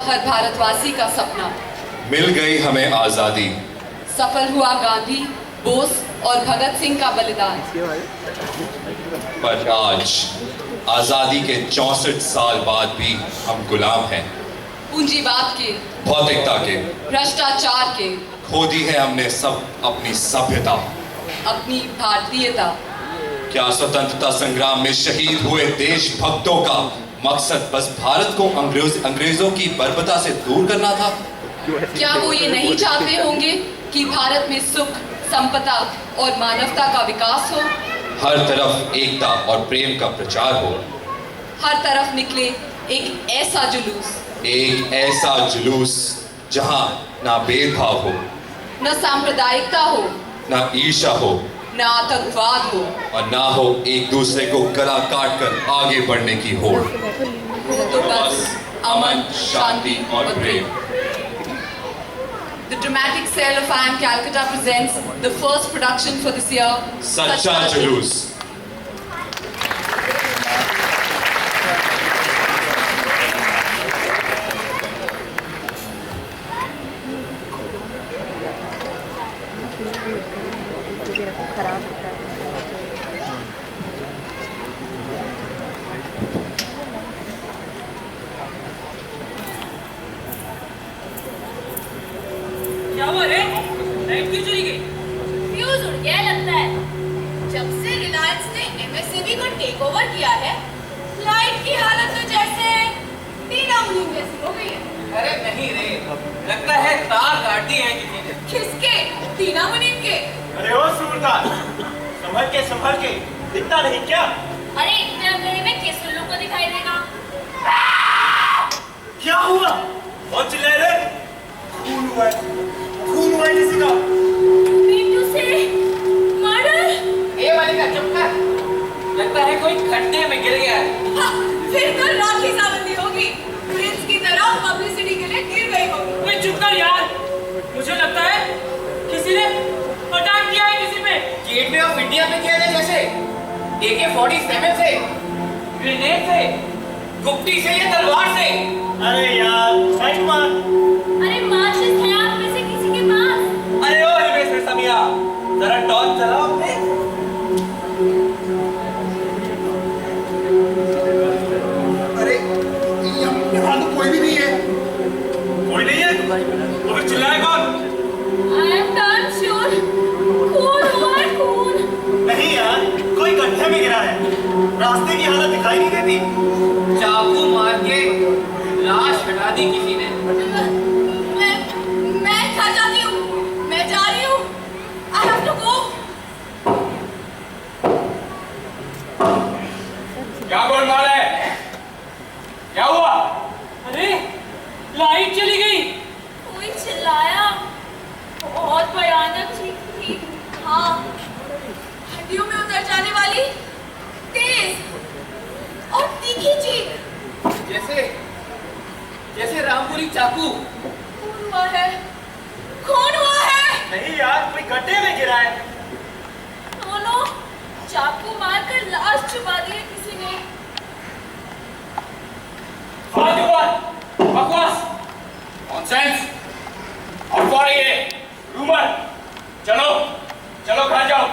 हर भारतवासी का सपना। मिल गई हमें आजादी, सफल हुआ गांधी, बोस और भगत सिंह का बलिदान। पर आज आजादी के 64 साल बाद भी हम गुलाम हैं। पूंजीवाद के, भौतिकता के, भ्रष्टाचार के, खो दी है हमने सब अपनी सभ्यता। अपनी भारतीयता। क्या स्वतंत्रता संग्राम में शहीद हुए देशभक्तों का मकसद बस भारत को अंग्रेजों की बर्बरता से दूर करना था? क्या वो ये नहीं चाहते होंगे कि भारत में सुख, संपदा और मानवता का विकास हो? हर तरफ एकता और प्रेम का प्रचार हो। हर तरफ निकले एक ऐसा जुलूस जहां ना भेदभाव हो, न सांप्रदायिकता हो, ना ईर्ष्या हो, न आतंकवाद हो, और ना हो एक दूसरे को गला काट कर आगे बढ़ने की होड़। हो तो बस अमन, शांति और प्रेम। The dramatic sale of IIM Calcutta presents the first production for this year, सच्चा जुलूस। खराब होता है। क्या हुआ रे? लाइट क्यों चली गई? फ्यूज उड़ गया लगता है। जब से रिलायंस ने एमएसएमई को टेक ओवर किया है, लाइट की हालत तो जैसे टीना मुनीम जैसी हो गई है। अरे नहीं रे, लगता है तार काट दिए हैं किसी ने। किसके? टीना मुनीम के? अरे ओ सूरदास, संभल के दिखता नहीं क्या? अरे इतने अंधेरे में किस उल्लू को दिखाई देगा? क्या हुआ? बहुत चिल्लाए रे? खून हुआ है किसी का। मीटू से मर्डर? ए मालिका चुप कर। लगता है कोई खड्डे में गिर गया है। हाँ, फिर कल राखी सावंती होगी। प्रिंस की तरह पब्लिसिटी के लिए गिर गई होगी। ओए चुप कर यार। मुझे लगता है किसी ने अटैक किया है किसी पे। गेटवे ऑफ इंडिया पे किया है जैसे। AK-47 से, ग्रेनेड से, गुप्ती से या तलवार से। अरे यार साइड मार। अरे माचिस है आप में से किसी के पास? अरे ओ हिमेश समिया, जरा टॉर्च चलाओ अपने। अरे यहाँ तो कोई भी नहीं है। कोई नहीं है? तो फिर चिल्लाए कौन? I am darn sure खून हुआ है, खून। नहीं यार, कोई गड्ढे में गिरा है। रास्ते की हालत दिखाई नहीं देती। चाकू मार के लाश हटा दी किसी ने। मैं घर जाती हूँ। मैं जा रही हूँ। I have to go. क्या गोलमाल है? क्या हुआ? अरे लाइट चली गई। कोई चिल्लाया। बहुत भयानक चीख थी। हाँ, हड्डियों में उतर जाने वाली तेज और तीखी चीख। जैसे रामपुरी चाकू। खून हुआ है। खून हुआ है। नहीं यार, कोई गड्ढे में गिरा है। दोनों चाकू मारकर लाश छुपा दी है किसी ने। फालतू बात, बकवास, नॉनसेंस। और कौन है ये? रूमर। चलो घर जाओ।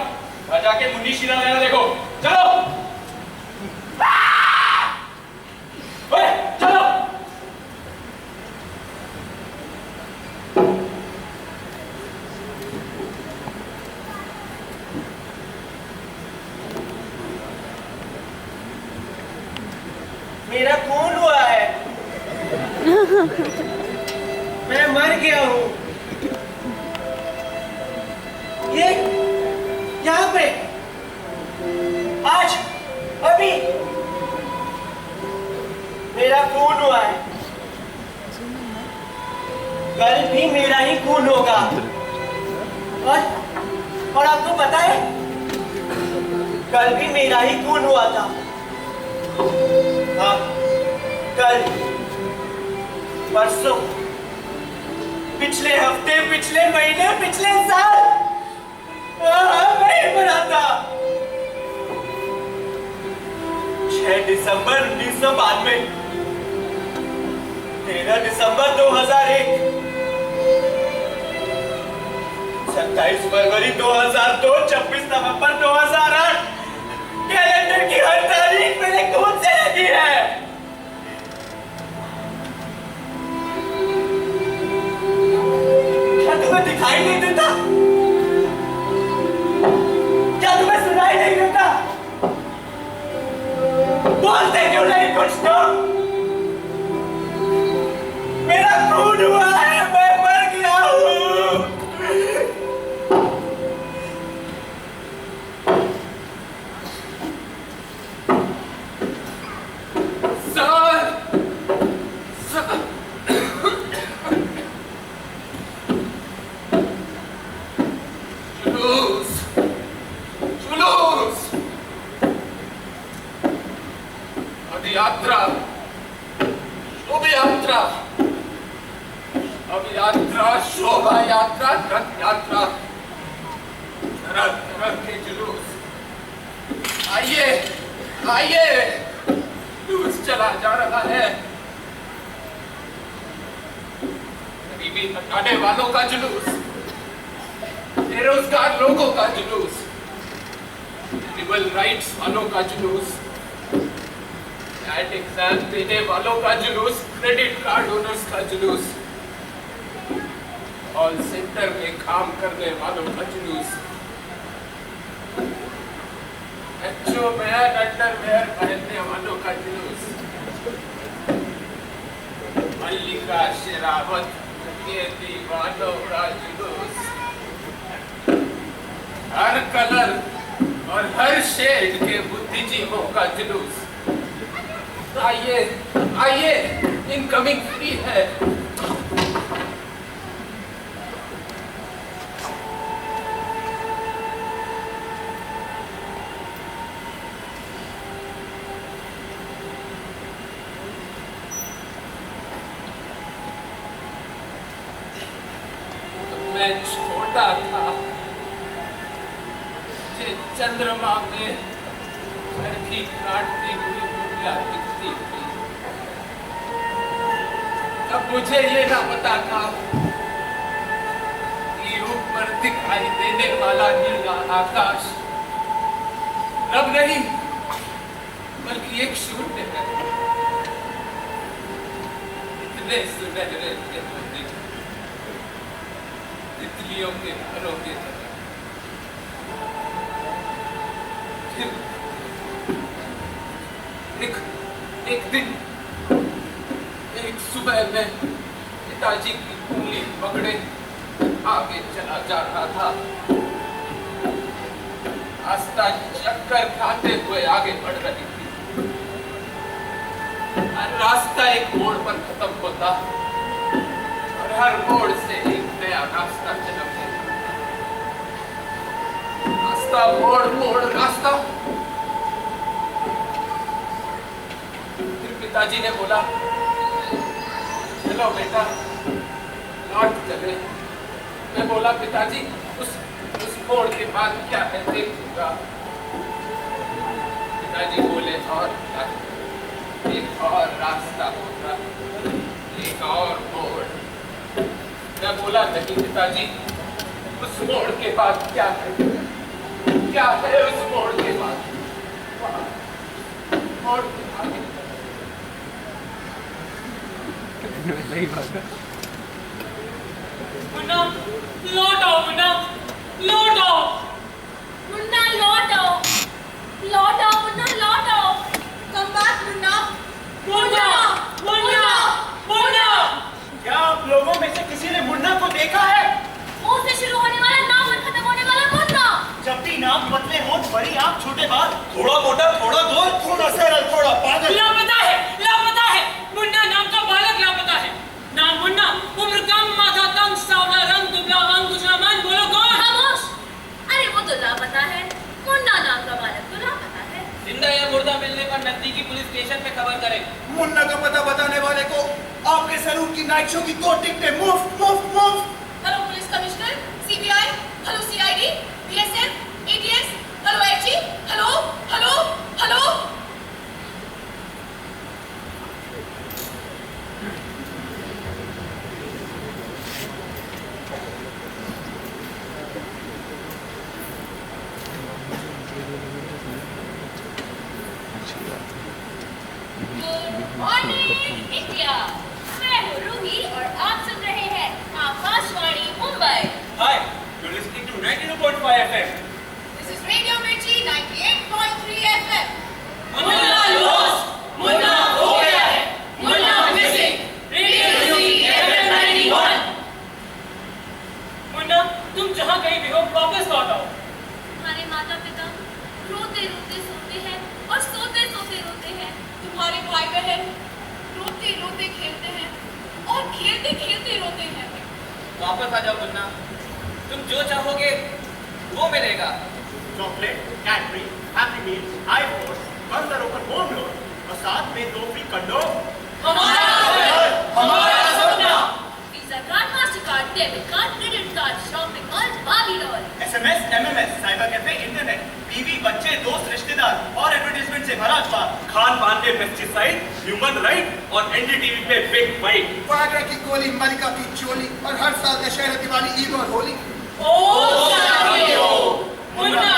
घर जाके मुन्नी शीला लेना देखो। चलो। ओए, चलो। मेरा खून हुआ है। मैं मर गया हूँ। ये यहाँ पे आज अभी मेरा खून हुआ है। कल भी मेरा ही खून होगा। और आपको पता है, कल भी मेरा ही खून हुआ था। हाँ, कल, परसों, पिछले हफ्ते, पिछले महीने, पिछले साल मैं मरा था। 6 दिसंबर 1992 13 दिसंबर 2001, 27 फरवरी 2002, 26 नवंबर 2008, कैलेंडर की हर तारीख मेरे खून से लगी है। क्या तुम्हें दिखाई नहीं देता? क्या तुम्हें सुनाई नहीं देता? बोलते क्यों नहीं कुछ तुम? मेरा खून हुआ है, मैं मर गया हूँ। जुलूस, जुलूस, अब यात्रा, शुभ यात्रा, अब यात्रा, शोभा यात्रा, रथ यात्रा, तरह तरह के जुलूस। आइए, आइए, जुलूस चला जा रहा है। गरीबी हटाने वालों का जुलूस, बेरोजगार लोगों का जुलूस, एनिमल राइट्स वालों का जुलूस, नेट एग्जाम देने वालों का जुलूस, क्रेडिट कार्ड ओनर्स का जुलूस, कॉल सेंटर में काम करने वालों का जुलूस, एचओ मेयर अंडरवेयर पहनने वालों का जुलूस, मल्लिका शेरावत के दीवानों का जुलूस, हर कलर और हर शेड के बुद्धिजीवों का जुलूस। आइए, आइए, इनकमिंग फ्री है। मैं छोटा था, चंद्रमा में चरखी काटती हुई दुनिया दिखती थी। तब मुझे ये ना पता था कि ऊपर दिखाई देने वाला नीला आकाश रब नहीं बल्कि एक शून्य है। इतने सुनहरे तितलियों के घरों के तरह। एक दिन, एक सुबह में पिताजी की उंगली पकड़े आगे चला जा रहा था। रास्ता चक्कर खाते हुए आगे बढ़ रही थी। हर रास्ता एक मोड़ पर खत्म होता और हर मोड़ से एक नया रास्ता जन्म लेता। रास्ता मोड़ मोड़ रास्ता। फिर पिताजी ने बोला, चलो बेटा लौट चले। मैं बोला, पिताजी उस मोड़ के बाद क्या है देखूंगा। पिताजी बोले, और एक और रास्ता होगा, एक और मोड़। मैं बोला, नहीं पिताजी, उस मोड़ के बाद क्या है? क्या है उस मोड़ के बाद? मोड़ के आगे मुन्ना, लौट आओ मुन्ना, लौट आओ। मुन्ना लौट आओ, लौट आओ मुन्ना, लौट आओ। Come back Munna, Munna, Munna, Munna. क्या आप लोगों में से किसी ने मुन्ना को देखा है? मुंह से शुरू होने वाला, नाम और खत्म होने वाला मुन्ना। जब भी नाम पतले हो, बड़ी आंख, छोटे बाल, थोड़ा मोटा, थोड़ा गोल, थोड़ा सरल, थोड़ा पागल। लापता है, लापता है। मुन्ना नाम का बालक लापता है। नाम मुन्ना, उम्र कम, माथा तंग, सांवला रंग, दुबला अंग, दूसरा मन। बोलो कौन? खामोश। अरे वो तो लापता है, मुन्ना नाम का बालक तो लापता है। जिंदा या मुर्दा मिलने पर नजदीकी पुलिस स्टेशन पे खबर करें। मुन्ना का पता बताने वाले को आपके सैलून की नाइट शो की 2 टिकटें मुफ्त मुफ्त मुफ्त। Hello police commissioner, CBI, hello CID, BSF, ATS, hello Hg, hello, hello, hello. बहन रोते रोते खेलते हैं और खेलते खेलते रोते हैं। वापस आ जाओ मुन्ना, तुम जो चाहोगे वो मिलेगा। Chocolate, Cadbury, happy meal, iPhone, बंदर ओपन होम लोन और साथ में 2 फ्री कंडोम। हमारा सपना। Visa card, master card, debit card, credit card, shopping mall, Barbie doll. SMS, MMS, cyber cafe, internet, बीवी, बच्चे, दोस्त, रिश्तेदार और एडवर्टाइजमेंट से भरा अखबार। खान पान पे पेस्टिसाइड, ह्यूमन राइट और एनडीटीवी पे बिग फाइट। वायग्रा की गोली, मलिका की चोली और हर साल दशहरा, दिवाली, ईद और होली। मुन्ना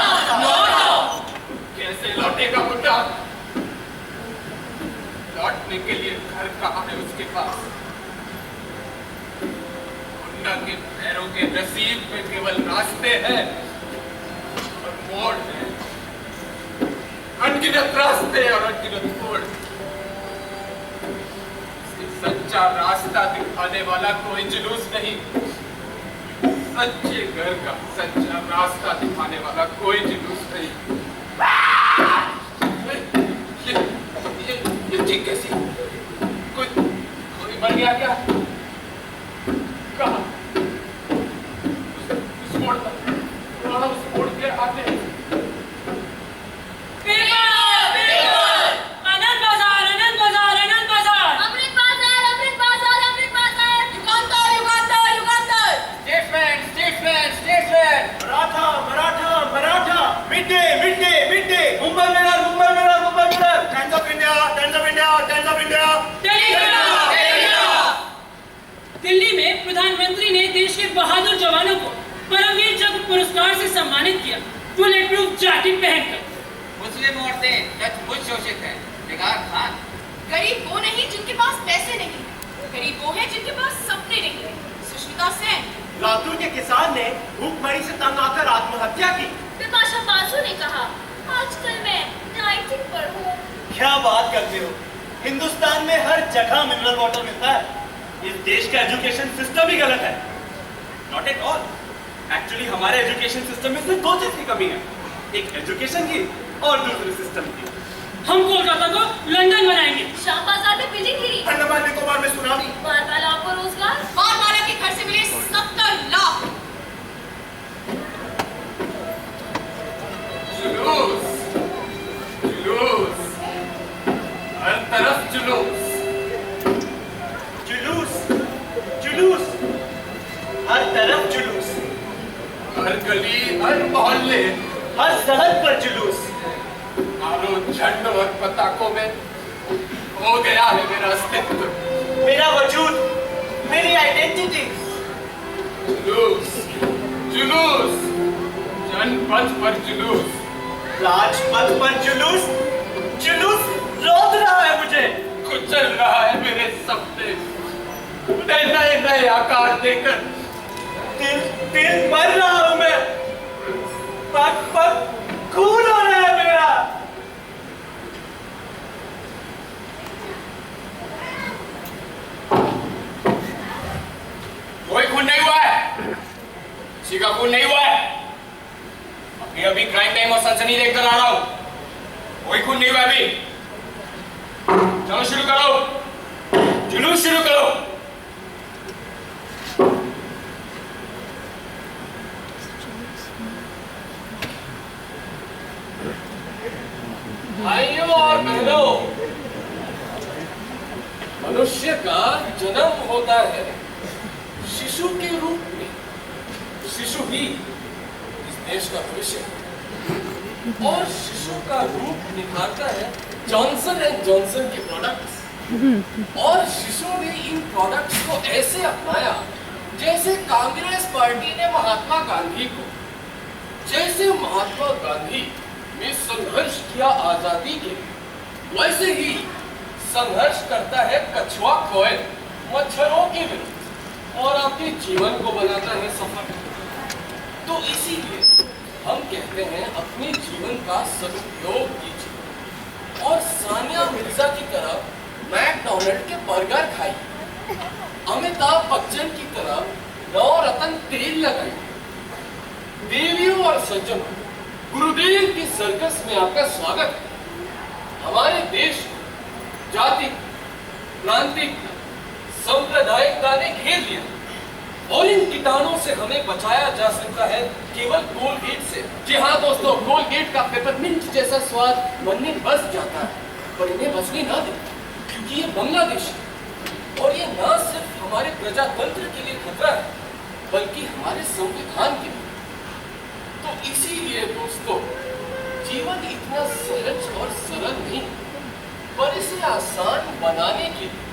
कैसे लौटेगा मुन्ना? लौटने के लिए घर कहाँ है उसके पास? मुन्ना के पैरों के नसीब में केवल रास्ते हैं और मोड़ हैं, अनगिनत रास्ते और अनगिनत मोड़। सच्चा रास्ता दिखाने वाला कोई जुलूस नहीं, सच्चे घर का सच्चा रास्ता दिखाने वाला कोई जुलूस नहीं। ये चीख कैसी? कोई मर गया क्या? कहाँ? उस मोड़ पर, वहाँ उस मोड़ के आते हैं। दिल्ली में प्रधानमंत्री ने देश के बहादुर जवानों को परमवीर चक्र पुरस्कार से सम्मानित किया, बुलेट प्रूफ जैकेट पहनकर। मुस्लिम औरतें सचमुच शोषित हैं। निगार खान, गरीब वो नहीं जिनके पास पैसे नहीं, गरीब वो है जिनके पास सपने नहीं। सुष्मिता सेन, लातूर के किसान ने भूखमरी से तंग आकर आत्महत्या की। बिपाशा बासु ने कहा, आजकल मैं डाइटिंग पर हूँ। क्या बात करते हो? हिंदुस्तान में हर जगह मिनरल वाटर मिलता है। इस देश का एजुकेशन सिस्टम ही गलत है। नॉट एट ऑल, एक्चुअली हमारे एजुकेशन सिस्टम में सिर्फ 2 चीज की कमी है, एक एजुकेशन की और दूसरी सिस्टम की। हम कोलकाता को लंदन बनाएंगे। शाम बाजार में बिल्डिंग गिरी, अंडमान निकोबार में सुनामी, बारबाला को रोजगार, बारबाला के घर से मिले 70 लाख। जुलूस, जुलूस, हर तरफ जुलूस, जुलूस, जुलूस, हर तरफ जुलूस, हर गली, हर मोहल्ले, हर सरहद पर जुलूस। मारो झंडों और पताकों में हो गया है मेरा अस्तित्व, मेरा वजूद, मेरी आइडेंटिटी। जुलूस, जुलूस, जनपथ पर जुलूस, राजपथ पर जुलूस, जुलूस रोक रहा है मुझे, कुचल रहा है मेरे सपने, उन्हें नए नए आकार देकर। दिल मर रहा हूं मैं, पग पग खून हो रहा है मेरा। कोई खून नहीं हुआ है, किसी का खून नहीं हुआ है। अभी अभी क्राइम टाइम और सनसनी देखकर आ रहा हूं, कोई खून नहीं हुआ अभी। चलो शुरू करो, जुलूस शुरू करो। भाइयों और बहनों, मनुष्य का जन्म होता है शिशु के रूप में। शिशु ही इस देश का भविष्य है और शिशु का रूप निखारता है जॉनसन एंड जॉनसन के प्रोडक्ट्स। और शिशु ने इन प्रोडक्ट्स को ऐसे अपनाया जैसे कांग्रेस पार्टी ने महात्मा गांधी को, जैसे महात्मा गांधी ने संघर्ष किया आजादी के लिए, वैसे ही संघर्ष करता है कछुआ कोयल मच्छरों के विरुद्ध और अपने जीवन को बनाता है सफल। तो इसीलिए हम कहते हैं अपने जीवन का सदुपयोग कीजिए और सानिया मिर्जा की तरह मैकडॉनल्ड के बर्गर खाइए, अमिताभ बच्चन की तरह 9 रत्न तेल लगाइए। देवियों और सज्जनों, गुरुदेव की सर्कस में आपका स्वागत है। हमारे देश जाति, प्रांतिक, सांप्रदायिकता ने घेर लिया और इन कीटाणुओं से हमें बचाया जा सकता है केवल कोलगेट से। जी हाँ दोस्तों, कोलगेट का पेपरमिंट जैसा स्वाद मन में बस जाता है, पर इन्हें बचने ना दें, क्योंकि ये बांग्लादेश है और ये न सिर्फ हमारे प्रजातंत्र के लिए खतरा है, बल्कि हमारे संविधान के लिए। तो इसीलिए दोस्तों, जीवन इतना सहज और सरल नहीं, पर इसे आसान बनाने के लिए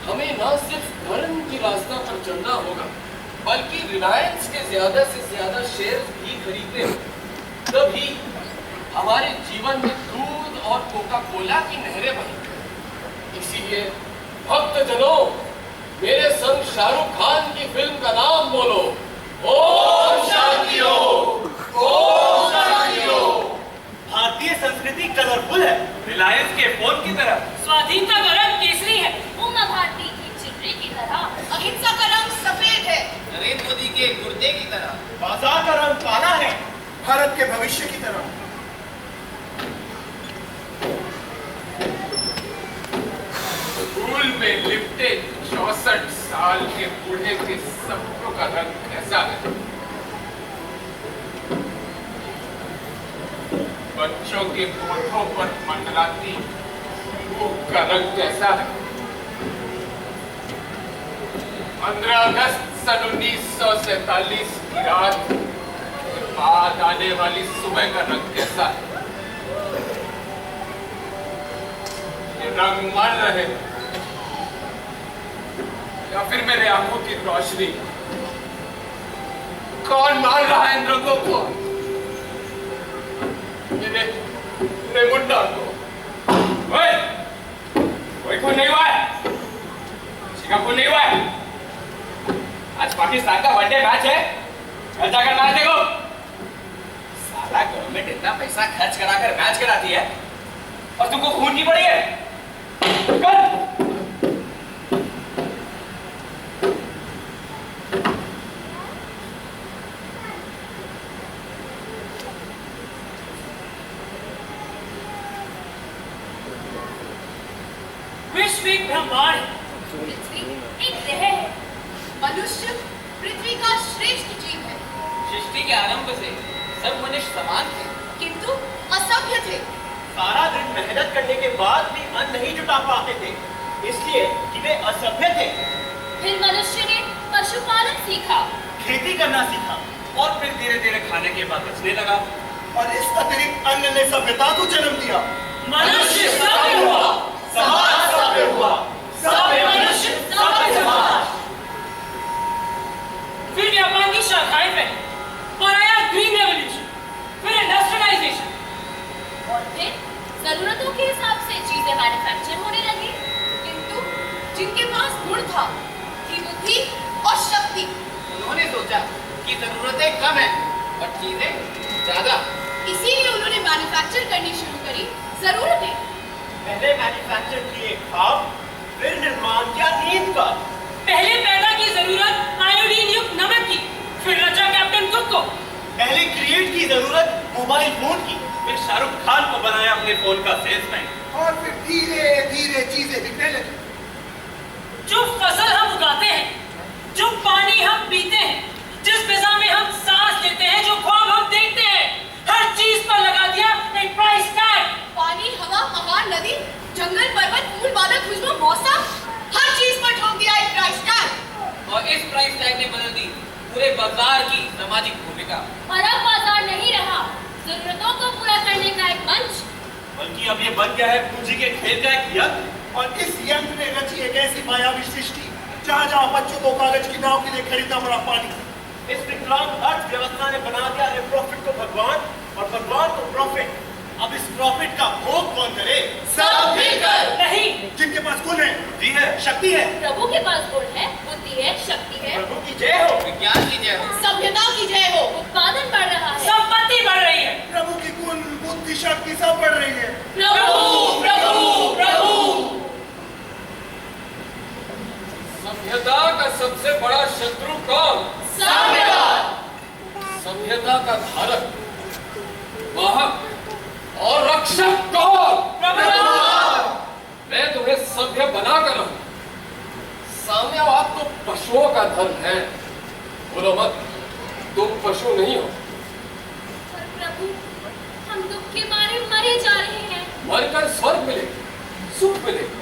हमें न सिर्फ धर्म के रास्ता पर चलना होगा, बल्कि रिलायंस के ज्यादा से ज्यादा शेयर भी खरीदने होंगे। तभी हमारे जीवन में दूध और कोका कोला की नहरें बहेंगी। इसीलिए भक्तजनों, मेरे संग शाहरुख खान की फिल्म का नाम बोलो, ओम शांति ओम, ओम शांति ओम। भारतीय संस्कृति कलरफुल है, रिलायंस के फोन की तरह। स्वाधीनता का रंग केसरी है, उमा भारती की चिमनी की तरह। अहिंसा का रंग सफेद है, नरेंद्र मोदी के गुर्दे की तरह। बाजार का रंग काला है, भारत के भविष्य की तरह। स्कूल में लिपटे 64 साल के बूढ़े के सपनों का रंग कैसा है? बच्चों के होठों पर मंडराती भूख का रंग कैसा है? 15 अगस्त सन 1947 की रात के बाद आने वाली सुबह का रंग कैसा है? ये रंग मर रहे या फिर मेरे आंखों की रोशनी? कौन मार रहा है इन रंगों को? मेरे मुंडा को। ओए, कोई खून नहीं हुआ है? किसी का खून नहीं हुआ है? आज पाकिस्तान का वनडे मैच है, घर जाकर मैच देखो। साला गवर्नमेंट इतना पैसा खर्च कराकर मैच कराती है और तुमको खून की पड़ी है? कर। विश्व एक ब्रह्मांड है, पृथ्वी एक ग्रह है। मनुष्य पृथ्वी का श्रेष्ठ जीव है, सृष्टि के आरंभ से सब मनुष्य समान थे, किंतु असभ्य थे। सारा दिन मेहनत करने के बाद भी अन्न नहीं जुटा पाते थे, इसलिए कि वे असभ्य थे। फिर मनुष्य ने पशुपालन सीखा, खेती करना सीखा और फिर धीरे धीरे खाने के बाद बचने लगा। और इस अतिरिक्त अन्न ने सभ्यता को जन्म दिया। मनुष्य सभ्य हुआ, समाज सभ्य हुआ, सभ्य मनुष्य, सभ्य समाज। फिर व्यापार की शाखाएं फैली और आया ग्रीन रेवोल्यूशन, फिर इंडस्ट्रियलाइजेशन, और फिर जरूरतों के हिसाब से चीजें मैन्युफैक्चर होने लगी। किंतु जिनके पास गुण था, थी बुद्धि और शक्ति, उन्होंने सोचा कि जरूरतें कम है और चीजें ज्यादा, इसीलिए उन्होंने मैन्युफैक्चर करनी शुरू करी जरूरतें। पहले मैन्युफैक्चर किए खाब, फिर निर्माण किया नींद का। पहले पैदा की जरूरत आयोडीन युक्त नमक की, फिर रचा कैप्टन कुक को। पहले क्रिएट की जरूरत मोबाइल फोन की, फिर शाहरुख खान को बनाया अपने फोन का सेल्समैन। और फिर धीरे धीरे चीजें बिकने लगी। जो फसल हम उगाते हैं, जो पानी हम पीते हैं, जिस फिजा में हम सांस लेते हैं, जो ख्वाब हम देखते हैं, हर चीज पर लगा दिया एक प्राइस टैग। पानी, हवा, पहाड़, नदी, जंगल, पर्वत, फूल, बादल, खुशबू, मौसम, हर चीज पर ठोक दिया एक प्राइस टैग। और इस प्राइस टैग ने बदल दी पूरे बाजार की सामाजिक भूमिका। और अब बाजार नहीं रहा जरूरतों को पूरा करने का एक मंच, बल्कि अब ये बन गया है पूंजी के खेल का एक यंत्र। और इस यंत्र ने रची एक ऐसी मायावी सृष्टि, जहाँ जहाँ बच्चों को कागज की नाव के लिए खरीदना पड़ा पानी। इस विकलांग अर्थव्यवस्था ने बना दिया है प्रॉफिट को भगवान और भगवान को प्रॉफिट। अब इस प्रॉफिट का भोग कौन करे? सब मिलकर। नहीं, जिनके पास गुण है, बुद्धि है, शक्ति है। प्रभु के पास गुण है, बुद्धि है, शक्ति है, प्रभु की जय हो, विज्ञान की जय हो, सभ्यता की जय हो, उत्पादन बढ़ रहा है, संपत्ति बढ़ रही है। प्रभु की गुण, बुद्धि, शक्ति सब बढ़ रही है। प्रभु प्रभु प्रभु। सभ्यता का सबसे बड़ा शत्रु कौन? साम्यवाद। सभ्यता का धारक, वाहक और रक्षक कौन? प्रभु। मैं तुम्हें सभ्य बनाकर रहूं। साम्यवाद तो पशुओं का धर्म है। बोलो मत, तुम पशु नहीं हो। पर प्रभु, हम दुख के मारे मरे जा रहे हैं। मरकर स्वर्ग मिलेगा, सुख मिलेगा।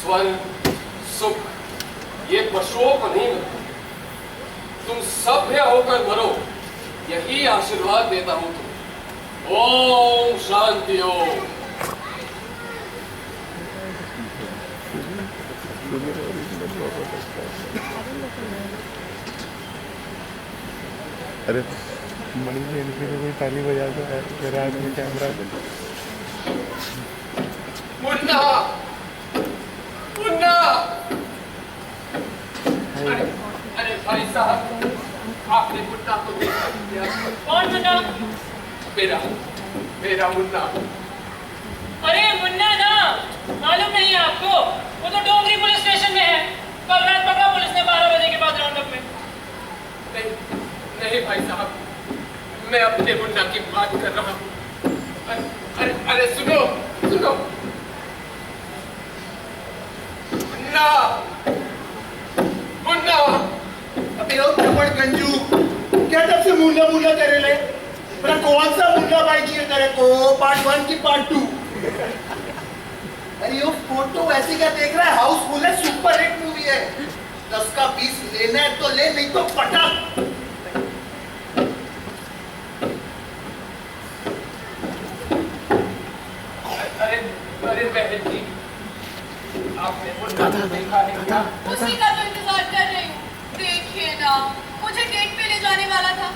स्वर्ग, सुख ये पशुओं को नहीं मिलता। तुम सभ्य होकर मरो, यही आशीर्वाद देता हूं तुम। ओम शांति ओम। अरे मणि जी इनके लिए कोई ताली बजा दो है मेरे हाथ में कैमरा। मुन्ना, मुन्ना। अरे भाई साहब, आपने मुन्ना को देखा क्या? कौन मुन्ना? मेरा मुन्ना। अरे मुन्ना ना, मालूम नहीं है आपको? वो तो डोंगरी पुलिस स्टेशन में है। कल रात पकड़ा पुलिस ने 12 बजे के बाद राउंड अप में। नहीं भाई साहब, मैं अपने मुन्ना की बात कर रहा हूँ। अरे सुनो सुनो। मुन्ना, मुन्ना। अबे ओ चपड़ गंजू, क्या तब से मुन्ना मुन्ना करे ले? मेरा कौन सा मुन्ना भाई चाहिए तेरे को? पार्ट 1 की पार्ट 2? अरे वो फोटो ऐसे क्या देख रहा है? हाउसफुल है, सुपर हिट मूवी है। 10 का 20 लेना है तो ले, नहीं तो पटक। अरे बहन जी, आपने मुन्ना को देखा है क्या? उसी का तो इंतजार कर रही हूँ। देखिए ना, मुझे डेट पे ले जाने वाला था।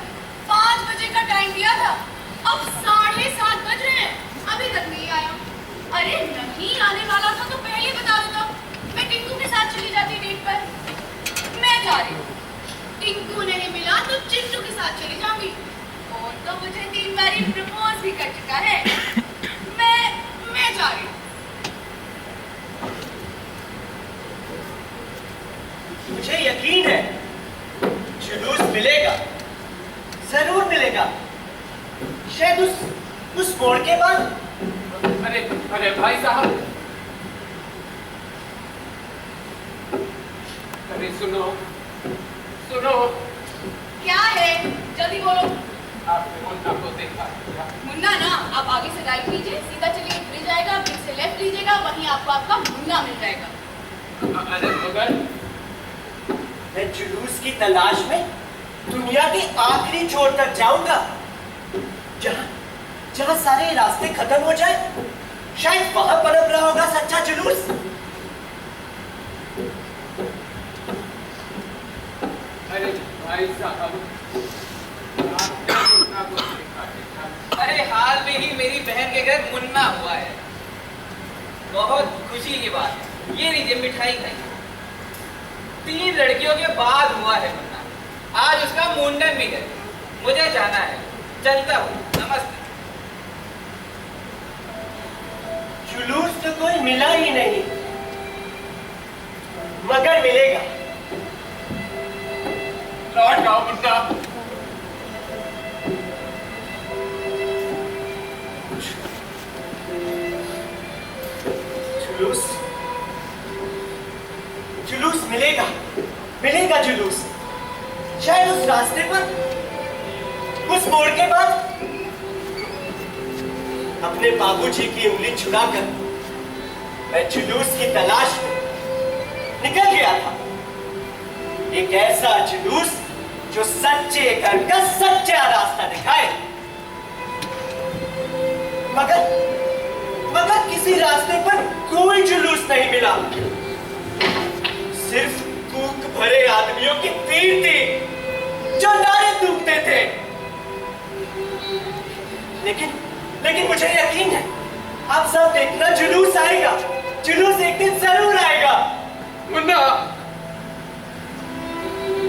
5 बजे का टाइम दिया था, अब 7:30 बज रहे हैं, अभी तक नहीं आया। अरे नहीं आने वाला था तो पहले बता देता, मैं टिंकू के साथ चली जाती डेट पर। मैं जा रही हूँ। टिंकू नहीं मिला तो चिंटू के साथ चली जाऊंगी। और तो मुझे 3 बार प्रपोज भी कर चुका है। मैं जा रही हूँ। मुझे यकीन है जुलूस मिलेगा, जरूर मिलेगा। शायद उस मोड़ के बाद। अरे भाई साहब, अरे सुनो सुनो। क्या है? जल्दी बोलो। आपने मुन्ना को देखा क्या? मुन्ना ना, आप आगे से राइट लीजिए, सीधा चलिए, ब्रिज आएगा, ब्रिज से लेफ्ट लीजिएगा, वहीं आपको आपका मुन्ना मिल जाएगा। अरे मगर मैं जुलूस की तलाश में दुनिया के आखिरी छोर तक जाऊंगा, जहां सारे रास्ते खत्म हो जाए। शायद वहां पनप रहा होगा सच्चा जुलूस। अरे भाई साहब, आपने मुन्ना को देखा है क्या? अरे हाल में ही मेरी बहन के घर मुन्ना हुआ है। बहुत खुशी की बात है। ये लीजिए मिठाई खाइए। 3 लड़कियों के बाद हुआ है मुन्ना। आज उसका मुंडन भी है। मुझे जाना है, चलता हूँ। नमस्ते। जुलूस तो कोई मिला ही नहीं, मगर मिलेगा। लौट आओ मुन्ना। जुलूस मिलेगा, मिलेगा जुलूस। शायद उस रास्ते पर, उस मोड़ के बाद। अपने बाबूजी की उंगली छुड़ाकर मैं जुलूस की तलाश में निकल गया था। एक ऐसा जुलूस जो सच्चे घर का सच्चा रास्ता दिखाए। मगर किसी रास्ते पर कोई जुलूस नहीं मिला। सिर्फ कूक भरे आदमियों की भीड़ थी जो नारे थूकते थे। लेकिन मुझे यकीन है, आप सब देखना, जुलूस आएगा। जुलूस एक दिन जरूर आएगा। मुन्ना,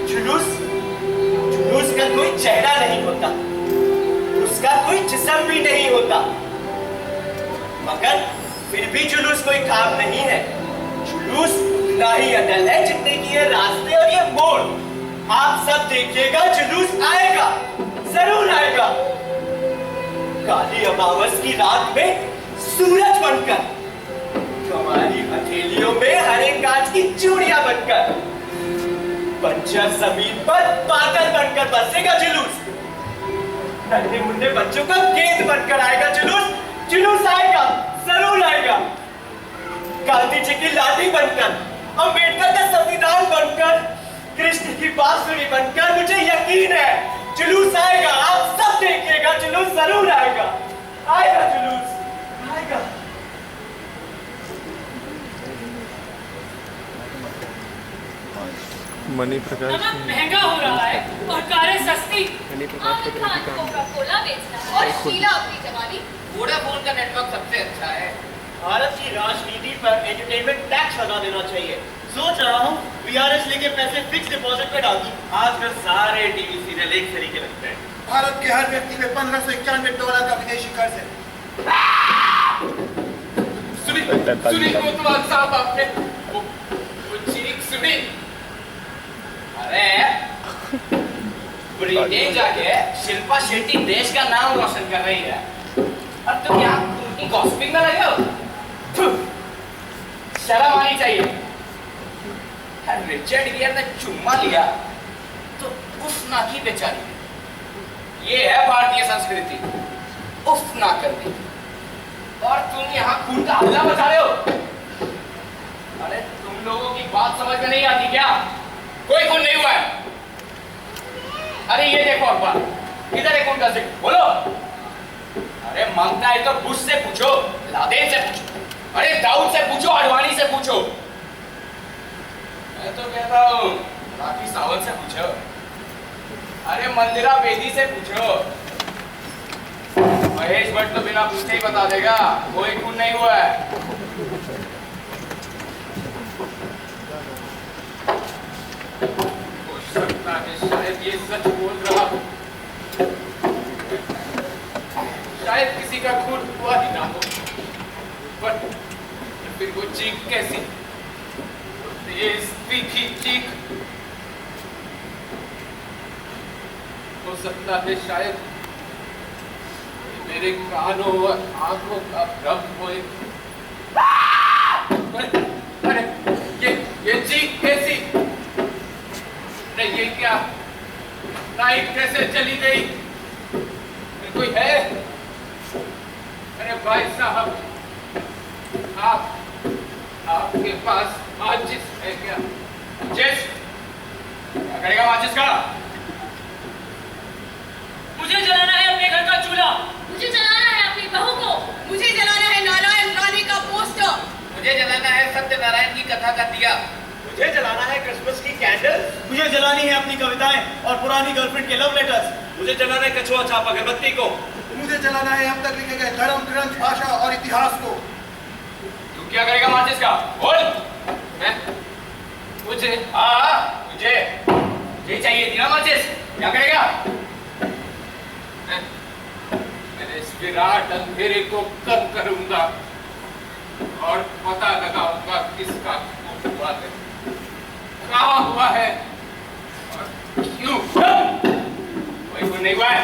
जुलूस का कोई चेहरा नहीं होता, उसका कोई जिस्म भी नहीं होता, मगर फिर भी जुलूस कोई काम नहीं है। जुलूस उतना ही अटल है जितने की ये रास्ते और ये मोड़। आप सब देखिएगा, जुलूस आएगा, जरूर आएगा। काली अमावस की रात में सूरज बनकर, हमारी हथेलियों में हरे कांच की चूड़ियां बनकर, बंजर जमीन पर बादल बनकर बरसेगा जुलूस। नन्हे मुन्ने बच्चों का गेंद बनकर आएगा जुलूस। जुलूस आएगा, जरूर आएगा। गांधी जी की लाठी बनकर, अंबेडकर का संविधान बनकर, कृष्ण की बांसुरी बनकर, मुझे यकीन है जुलूस आएगा। आप सब देखिएगा, जुलूस जरूर आएगा। आएगा जुलूस, आएगा। मणि प्रकाश नमक महंगा हो रहा है और कारें सस्ती। आमिर खान कोका कोला बेचना है और शीला अपनी जवानी। वोडाफोन का नेटवर्क सबसे अच्छा है। भारत की राजनीति पर एंटरटेनमेंट टैक्स लगा देना चाहिए। सोच रहा हूँ वीआरएस लेके पैसे फिक्स डिपॉजिट में डाल दूं। आजकल सारे टीवी सीरियल एक तरीके लगते हैं। भारत के हर व्यक्ति में $1591 का विदेशी कर्ज है। सुनी कोतवाल साहब, आपने वो चीख सुनी? अरे ब्रिटेन जाके शिल्पा शेट्टी देश का नाम रोशन कर रही है, अब तुम यहाँ उनकी गॉसिपिंग में लगे हो? शर्म आनी चाहिए। रिचर्ड गियर ने चुम्मा लिया तो उफ ना की बेचारी। ये है भारतीय संस्कृति, उफ ना करनी। और तुम यहाँ खून का हल्ला मचा रहे हो। अरे तुम लोगों की बात समझ में नहीं आती क्या? कोई खून नहीं हुआ है। अरे ये देखो अखबार, इधर एक खून का जिक्र, बोलो। अरे मांगता है तो बुश से पूछो, लादेन से पूछो, अरे दाऊद से पूछो, अडवाणी से पूछो। मैं तो कहता हूँ राखी सावंत से पूछो, अरे मंदिरा बेदी से पूछो। महेश भट्ट तो बिना पूछे ही बता देगा कोई खून नहीं हुआ है। हो सकता है शायद ये सच बोल रहा हो, शायद किसी का खून हुआ ही ना हो, पर फिर वो चीख कैसी? तेज तीखी चीख। हो सकता है शायद मेरे कानों और आंखों का भ्रम होए। अरे ये चीख कैसी? अरे ये क्या? लाइट कैसे चली गई? कोई है? अरे भाई साहब, आपके पास माचिस है क्या? माचिस? क्या करेगा माचिस का? मुझे जलाना है अपने घर का चूल्हा। मुझे जलाना है अपनी बहू को। मुझे जलाना है नारायण रानी का पोस्टर। मुझे जलाना है सत्यनारायण की कथा का दिया। मुझे जलाना है क्रिसमस की कैंडल। मुझे जलानी है अपनी कविताएं और पुरानी गर्लफ्रेंड के लव लेटर्स। मुझे जलाना है कछुआ छाप अगरबत्ती को। मुझे जलाना है अब तक लिखे गए धर्म ग्रंथ, भाषा और इतिहास को। तू क्या करेगा माचिस का? बोल। मैं? मुझे? हाँ मुझे चाहिए थी ना माचिस। क्या करेगा? मैं इस विराट अंधेरे को कम करूंगा और पता लगाऊंगा किसका खून हुआ है, कहाँ हुआ है और क्यों। कोई खून नहीं हुआ है।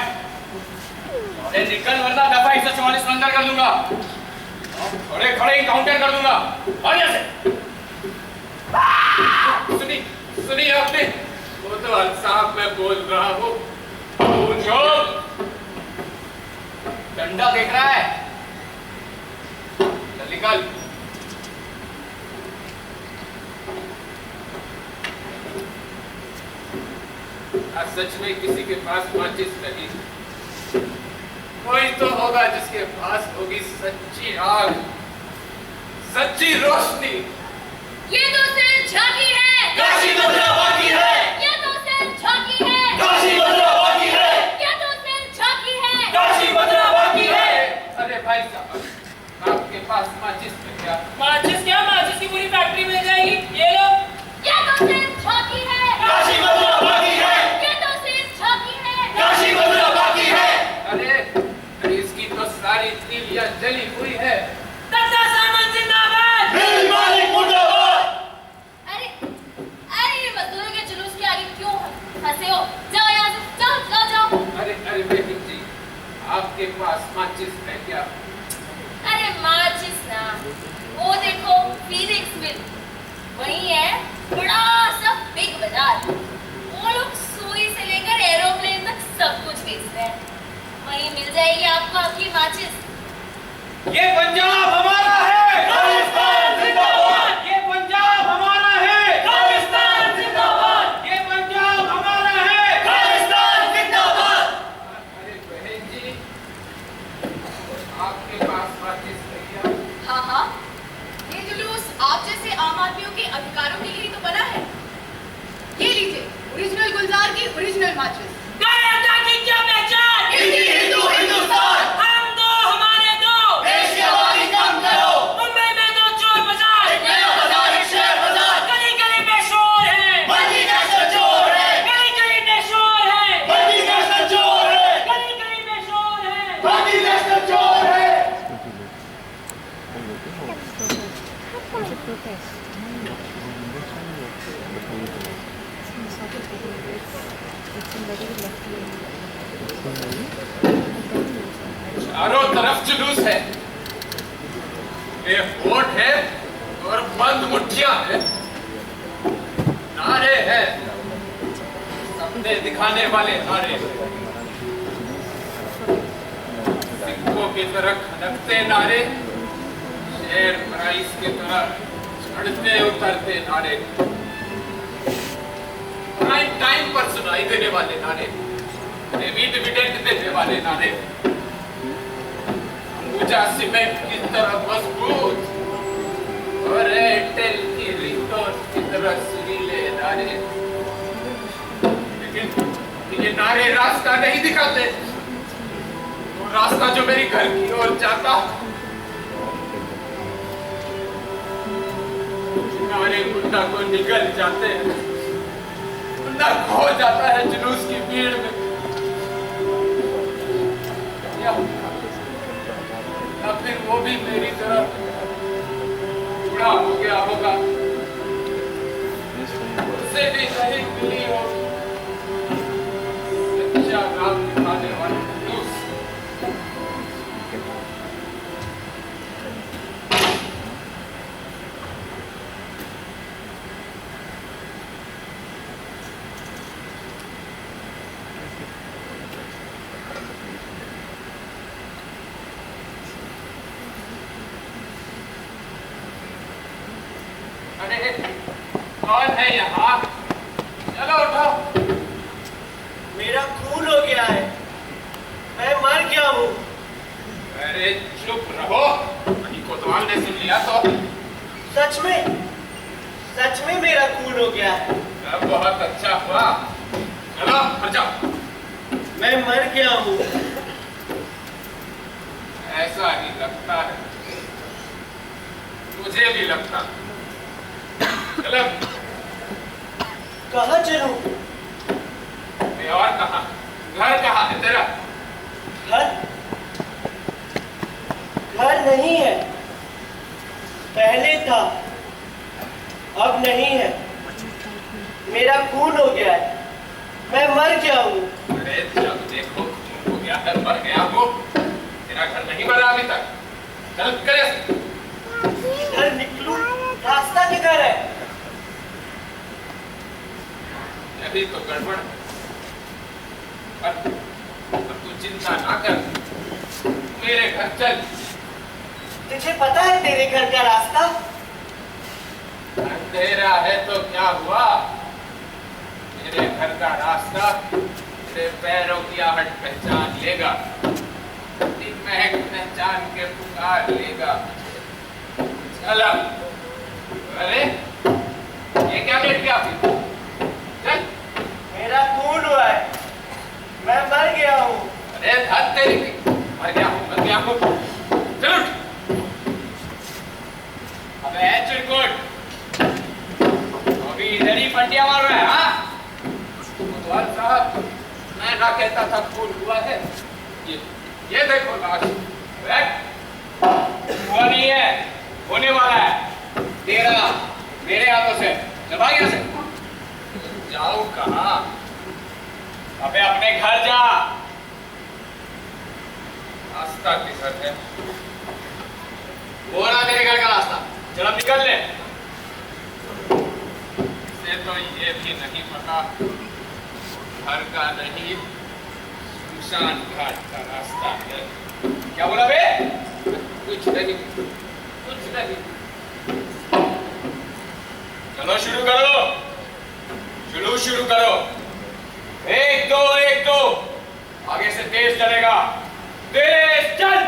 अरे निकल वरना दफा 144 अंदर कर दूंगा, खड़े खड़े काउंटर कर दूंगा। और यहाँ से सुनी आपने? वो तो साहब मैं बोल रहा हूँ। डंडा देख रहा है? चल निकल। आज सच में किसी के पास माचिस नहीं, कोई तो होगा जिसके पास होगी सच्ची आग, सच्ची रोशनी। ये तो सिर्फ झांकी है। काशी मथुरा बाकी है। ये तो सिर्फ झांकी है। काशी मथुरा बाकी है। ये तो सिर्फ झांकी है। काशी मथुरा बाकी है। अरे भाई साहब, आपके पास माचिस है क्या? माचिस क्या? माचिस की पूरी फैक्ट्री मिल जाएगी। ये लो। ये तो सिर्फ झांकी है। काशी मथुरा बाकी है। ये तो सिर्फ झांकी है। काशी मथुरा बाकी है। अरे इसकी तो सारी तीलियां जली हुई है। दत्ता सामंत जिंदाबाद। मिल मालिक मुर्दाबाद। अरे ये मजदूरों के जुलूस के आगे क्यों हंसे हो? जाओ यहाँ से, जाओ। अरे बेटी जी, आपके पास माचिस है क्या? अरे माचिस ना, वो देखो फीनिक्स मिल, वही है बड़ा सा बिग बाजार। वो लोग सुई से लेकर एरोप्लेन तक सब कुछ बेचते हैं। वहीं मिल जाएगी आपको आपकी माचिस। ये पंजाब हमारा है, खालिस्तान जिंदाबाद। ये पंजाब हमारा है, खालिस्तान जिंदाबाद। ये पंजाब हमारा है, खालिस्तान जिंदाबाद। अरे बहन जी, आपके पास माचिस भैया? हाँ हाँ, ये जुलूस आप जैसे आम आदमियों के अधिकारों के लिए तो बना है। ये लीजिए ओरिजिनल गुलजार की ओरिजिनल माचिस। की क्या पहचान? हिंदू हिंदुस्तान। हम दो हमारे दो, देश की आबादी कम करो। मुंबई में दो चोर बाजार, एक नया बाजार, एक शेयर बाजार। गली गली में शोर है, बंदी नेशनल चोर है, गली गली में शोर है, बंदी नेशनल चोर है, गली गली में शोर है। बंदी नेशनल चोर है। It's a protest. It's a very lucky. चारों तरफ जुलूस है, ये वोट है और बंद मुठ्ठियां है, नारे हैं, सपने दिखाने वाले नारे, सिक्कों की तरह खनकते नारे, शेयर प्राइस की तरह चढ़ते उतरते नारे, प्राइम टाइम पर सुनाई देने वाले नारे, डिविडेंड देने वाले नारे, अंबुजा सीमेंट की तरह मजबूत और एयरटेल की रिंगटोन की तरह सुरीले नारे। लेकिन ये नारे रास्ता नहीं दिखाते, वो रास्ता जो मेरी घर की ओर जाता, नारे गुंडा को निगल जाते हैं, गुंडा खो जाता है जुलूस की भीड़ में। या फिर वो भी मेरी तरह बूढ़ा हो गया होगा, उससे भी नहीं मिली हो सच्चा नाम निभाने वाला जुलूस। अरे कौन है यहाँ? चलो उठो। मेरा खून हो गया है, मैं मर गया हूँ। अरे चुप रहो, वही कोतवाल ने सुन लिया तो। सच में मेरा खून हो गया है। अब बहुत अच्छा हुआ, चलो मर जाओ। मैं मर गया हूँ। ऐसा ही लगता है, मुझे भी लगता। चलो कहाँ चलूं? और कहाँ? घर कहाँ है तेरा? घर नहीं है, पहले था, अब नहीं है। मेरा खून हो गया है, मैं मर गया हूँ। अरे जब देखो खून हो गया है, मर गया हो, तेरा घर नहीं बना अभी तक। चल करे इधर निकलूं, रास्ता किधर है? अभी तो गड़बड़, पर तू चिंता ना कर, मेरे घर चल। तुझे पता है तेरे घर का रास्ता? अंधेरा है तो क्या हुआ, मेरे घर का रास्ता तेरे पैरों की आहट पहचान लेगा, तेरी महक पहचान के पुकार लेगा। चलो। अरे ये क्या बैठ गया फिर? चल। मेरा खून हुआ है, मैं मर गया हूँ। अरे धत तेरी, मर गया हूँ। चल उठ। अबे चिरकुट, अभी इधर ही फंटिया मार रहा है, हाँ? कोतवाल साहब, मैं ना कहता था खून हुआ है, ये देखो लाश, हुआ नहीं है, होने वाला है, तेरा मेरे हाथों से। चल भाग यहाँ से। जाऊँ कहाँ? अबे अपने घर जा। रास्ता किधर है? वो रहा तेरे घर का रास्ता, चल अब निकल ले। से तो ये भी नहीं पता, घर का नहीं शमशान घाट का रास्ता है। क्या बोला बे? कुछ नहीं, कुछ नहीं। चलो शुरू करो, शुरू करो। 1 2 1 2, आगे से तेज चलेगा, तेज चल।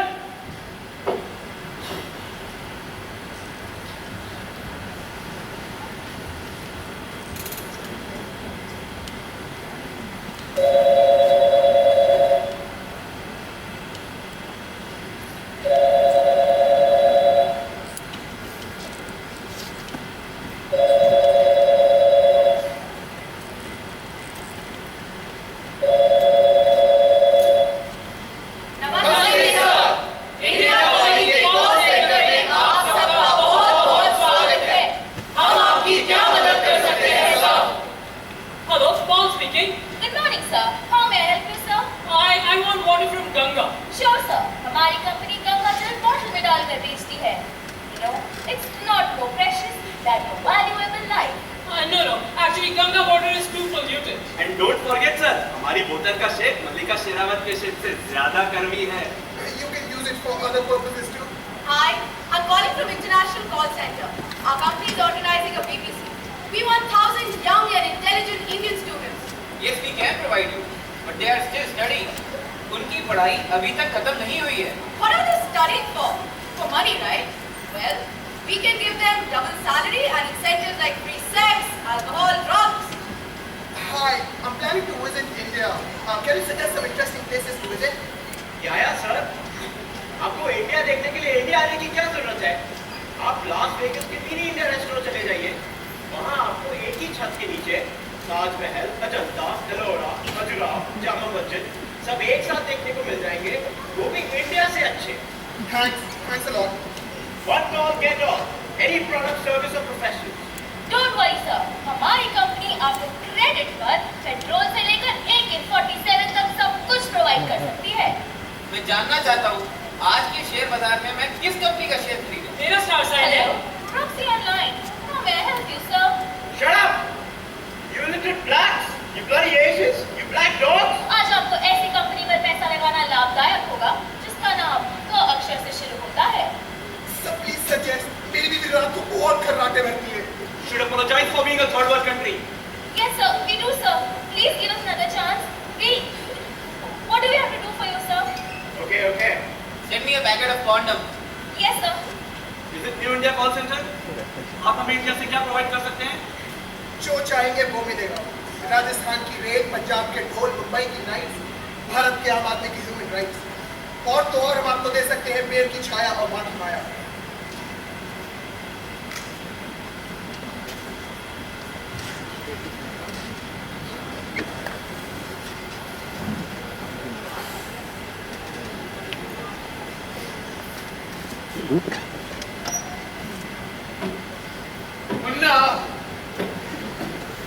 मुन्ना,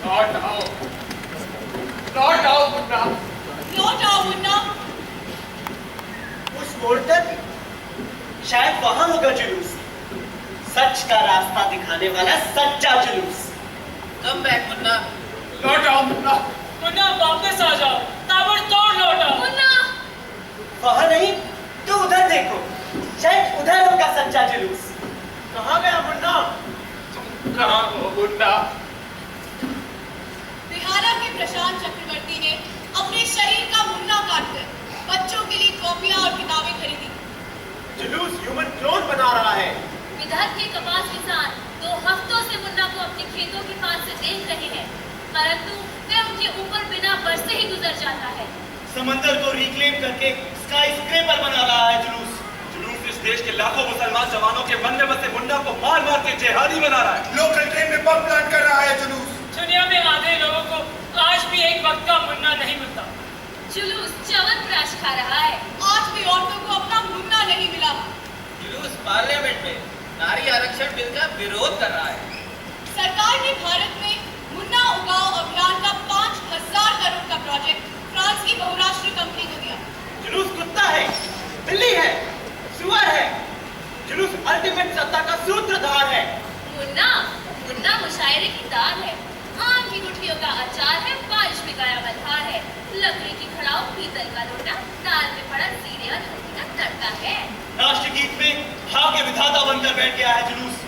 लौट आओ मुन्ना। उस मोड़ तक शायद वहां होगा जुलूस, सच का रास्ता दिखाने वाला सच्चा जुलूस। Come back Munna. लौट आओ मुन्ना। मुन्ना वापस आ जाओ, ताबड़तोड़ लौट आओ। मुन्ना वहां नहीं तो उधर देखो, शायद उधर होगा सच्चा जुलूस। कहाँ गया मुन्ना? कहाँ हो मुन्ना? बिहार के प्रशांत चक्रवर्ती ने अपने शरीर का मुन्ना काटकर बच्चों के लिए कॉपियां और किताबें खरीदी। जुलूस ह्यूमन क्लोन बना रहा है। विदर्भ के कपास किसान 2 हफ्तों से मुन्ना को अपने खेतों के पास से देख रहे हैं, परंतु वे उनके ऊपर बिना बरसे ही गुजर जाता है। समंदर को रिक्लेम करके स्काई स्क्रेपर बना रहा है जुलूस। जुलूस इस देश के लाखों मुसलमान जवानों के मन में बसे मुन्ना को मार मार के जिहादी बना रहा है। लोकल ट्रेन में बम प्लांट कर रहा है जुलूस। दुनिया में आधे लोगों को आज भी एक वक्त का मुन्ना नहीं मिलता। जुलूस च्यवनप्राश खा रहा है। आज भी औरतों को अपना मुन्ना नहीं मिला। जुलूस पार्लियामेंट में नारी आरक्षण बिल का विरोध कर रहा है। सरकार ने भारत में मुन्ना उगाओ अभियान का 5000 करोड़ का प्रोजेक्ट फ्रांस की बहुराष्ट्रीय कंपनी को दिया। जुलूस कुत्ता है, बिल्ली है, सुअर है। जुलूस अल्टीमेट सत्ता का सूत्रधार है। मुन्ना मुन्ना मुशायरे की दाल है, आम की गुठलियों का अचार है, बारिश में गाया बलहार है, लकड़ी की खड़ाऊ पीतल का लोटा, दाल में पड़ा जीरे और हल्दी का तड़का है। राष्ट्रगीत में भाग्य विधाता बनकर बैठ गया है जुलूस।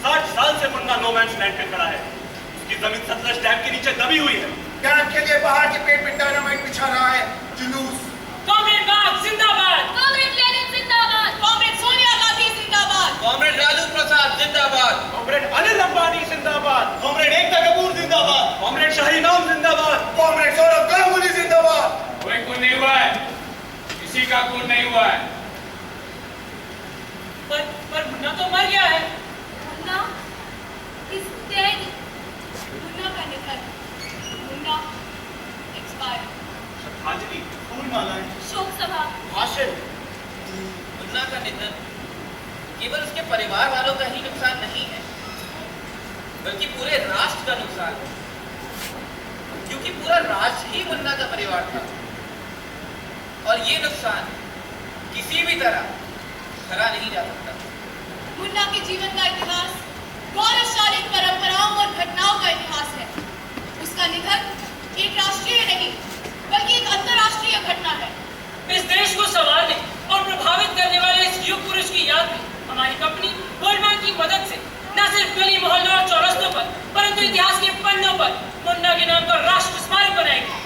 60 साल से मुन्ना नो मैंस लैंड पे खड़ा है। उसकी जमीन सतलज डैम के नीचे दबी हुई है। कैंप के लिए पहाड़ के पेट में डायनामाइट बिछा रहा है जुलूस। कॉमरेड बाग जिंदाबाद, कॉमरेड लेनिन जिंदाबाद, कॉमरेड सोनिया गांधी जिंदाबाद, कॉमरेड राजू प्रसाद जिंदाबाद, कॉमरेड अनिल अंबानी जिंदाबाद, कॉमरेड एकता कपूर जिंदाबाद, कॉमरेड शाही नाम जिंदाबाद, कॉमरेड सौरभ गांगुली जिंदाबाद। कोई खून नहीं हुआ है, किसी का खून नहीं हुआ है। पर मुन्ना तो मर गया है। Munna is dead. मुन्ना का निधन, मुन्ना एक्सपायर्ड। श्रद्धांजलि, फूल मालाएं, शोक सभा, भाषण। मुन्ना का निधन केवल उसके परिवार वालों का ही नुकसान नहीं है, बल्कि पूरे राष्ट्र का नुकसान है, क्योंकि पूरा राष्ट्र ही मुन्ना का परिवार था। और ये नुकसान किसी भी तरह भरा नहीं जा सकता। मुन्ना के जीवन का इतिहास गौरवशाली परंपराओं और घटनाओं का इतिहास है। उसका निधन एक राष्ट्रीय नहीं बल्कि एक अंतर्राष्ट्रीय घटना है। इस देश को संवारने और प्रभावित करने वाले इस युग पुरुष की याद में हमारी कंपनी गोल्डमैन की मदद से न सिर्फ गली मोहल्लों और चौरस्तों पर परंतु इतिहास के पन्नों पर मुन्ना के नाम का राष्ट्र स्मारक बनाएगी।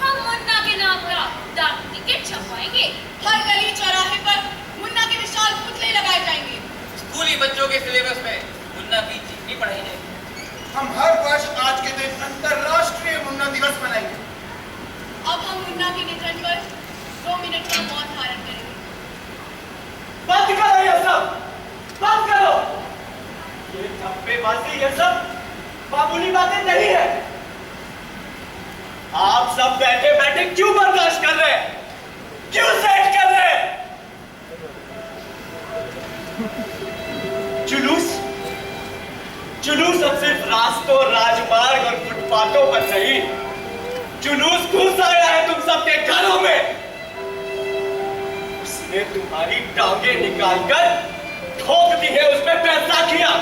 हम मुन्ना के नाम का डाक टिकट छपवाएंगे। हर गली चौराहे पर मुन्ना के विशाल पुतले लगाए जाएंगे। स्कूली बच्चों के सिलेबस में मुन्ना की जीवनी पढ़ाई जाएगी। हम हर वर्ष आज के दिन अंतर्राष्ट्रीय मुन्ना दिवस मनाएंगे। अब हम मुन्ना के निधन पर 2 मिनट का मौन धारण करेंगे। बंद करो ये सब, बंद करो। ये धब्बेबाजी, ये सब मामूली बातें नहीं है। आप सब बैठे बैठे क्यों बर्दाश्त कर रहे हैं? क्यों सेट कर रहे हैं? जुलूस अब सिर्फ रास्तों, राजमार्ग और फुटपाथों पर नहीं, जुलूस घुस आया है तुम सबके घरों में। उसने तुम्हारी टांगे निकालकर ठोक दी है उसमें बैसाखियां,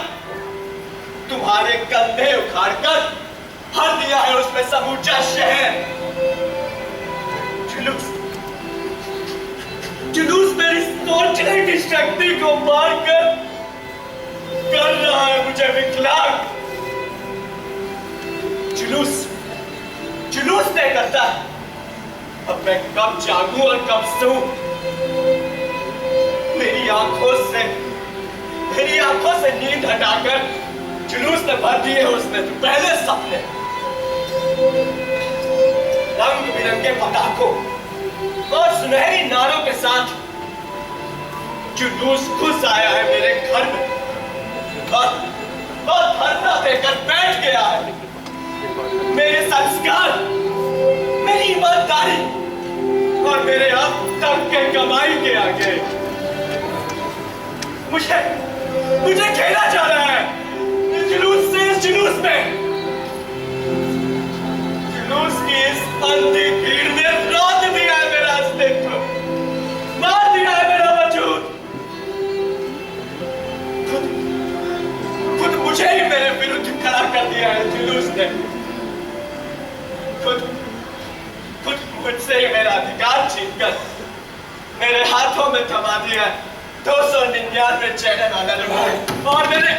तुम्हारे कंधे उखाड़कर भर दिया है उसमें समूचा शहर। जुलूस मेरी सोचने की शक्ति को मारकर कर रहा है मुझे विकलांग। जुलूस तय करता है अब मैं कब जागूं और कब सोऊं। मेरी आंखों से नींद हटाकर जुलूस ने भर दिए उसने तो पहले सपने। रंग बिरंगे पटाखों और सुनहरी नारों के साथ जुलूस घुस आया है मेरे घर में और धरना देकर बैठ गया है। मेरे संस्कार, मेरी ईमानदारी और मेरे अब तक के कमाई के आगे मुझे खेला जा रहा है इस जुलूस से, इस जुलूस में। जुलूस की इस अंधी भीड़ ने रौंद दिया है मेरा अस्तित्व, मार दिया है मेरा वजूद। खुद मुझे ही मेरे विरुद्ध खड़ा कर दिया है जुलूस ने। खुद मुझसे ही मेरा अधिकार छीनकर मेरे हाथों में थमा दिया 299 चैनल वाला रिमोट और मेरे